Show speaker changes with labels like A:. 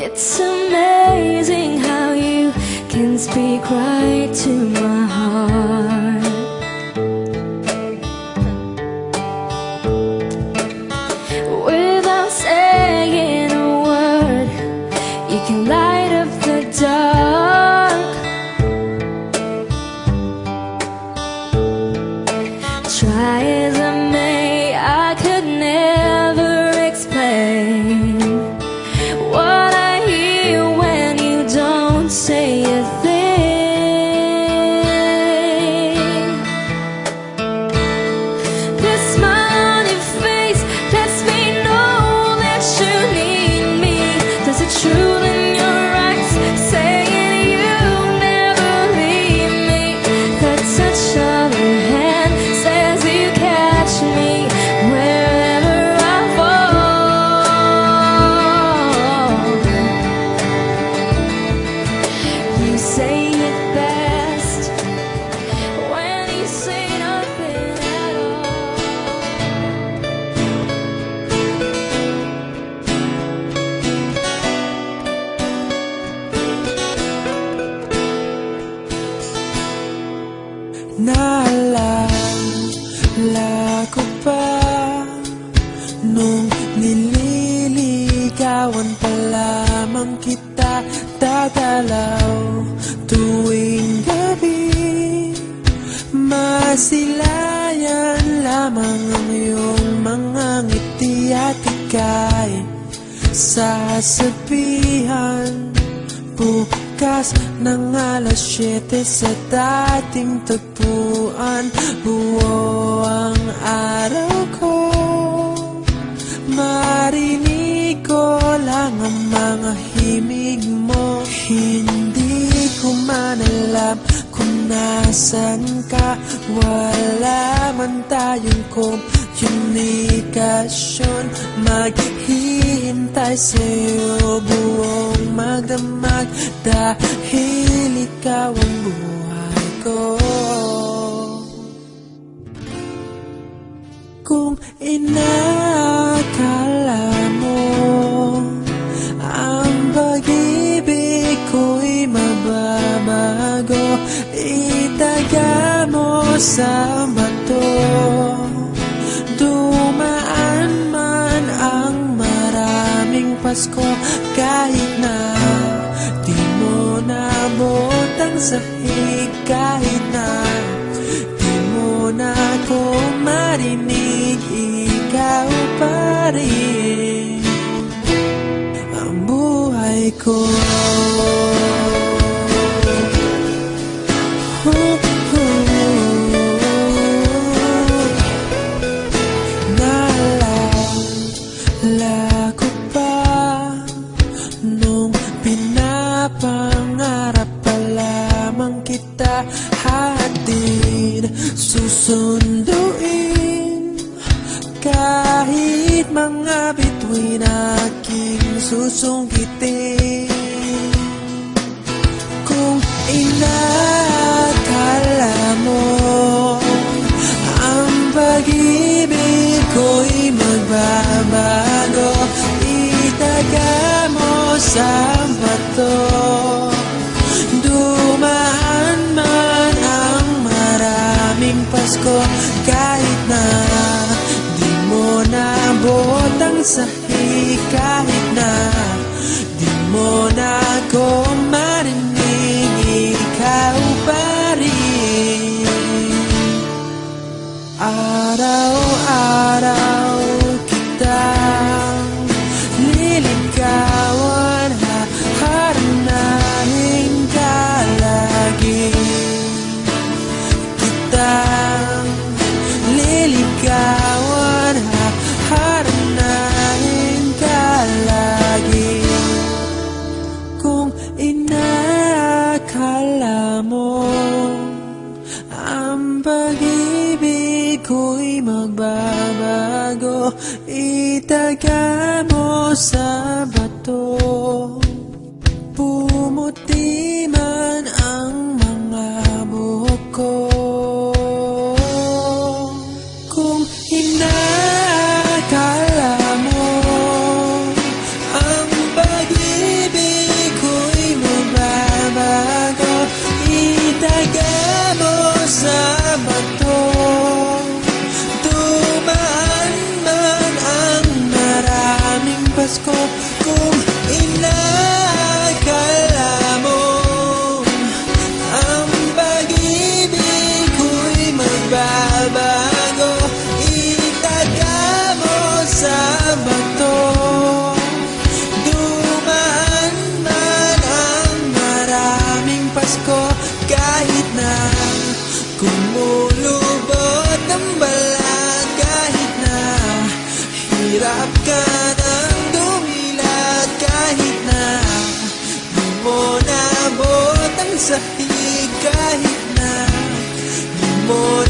A: It's amazing how you can speak right to my heart. Without saying a word, you can light up the dark. Try as I may, I could never explain what I hear when you don't say a thing. The smile on your face lets me know that you need me. There's a truth in your eyes saying you'll never leave me. The touch of your hand says you catch me wherever I fall. You say it best when you say nothing at all.
B: Naalala ko pa nung nililigawan pa lamang kita, dadalaw tuwing gabi. Masilayan lamang ang iyong mga ngiti at ika'y sasabihan bukas ng alas 7 sa dating tagpuan. Buo ang araw ko, marinig ko lang ang mga himig mo. Hindi ko man alam kung nasan ka, wala man tayong komunikasyon. Maghihintay sa'yo buong magdamag dahil ikaw ang buhay ko. Kung inakala mo ang pag-ibig ko'y mababago, itaga mo sa bato. Dumaan man ang maraming Pasko, kahit na di mo nabot ang sahig, kahit na di mo na ako marinig, ikaw pa rin ang buhay ko. Naalala ko pa nung pinapangarap pa lamang kita, hatid susunduin kahit mga bituin aking susungkitin. Kung inakala mo ang pag-ibig ko'y magbabago, itaga mo sa bato. Dumaan man ang maraming Pasko, kahit na di mo nabot ang sahig, kahit na di mo na ako marinig, ikaw pa rin. Araw-araw kitang liligawan, haharanahin ka lagi. Kitang liligawan, ko'y magbabago. Itaga mo sa bato, pumuti man ang mga buhok ko. Kung inakala mo ang pag-ibig ko'y magbabago, itaga mo sa bato, dumaan man ang maraming Pasko. Kung inakala mo ang pag-ibig ko'y magbabago, itaga mo sa bato, dumaan man ang maraming Pasko. Kahit na kumulubot ang balat, kahit na hirap ka ng dumilat, kahit na di mo nabot ang sahig, kahit na di mo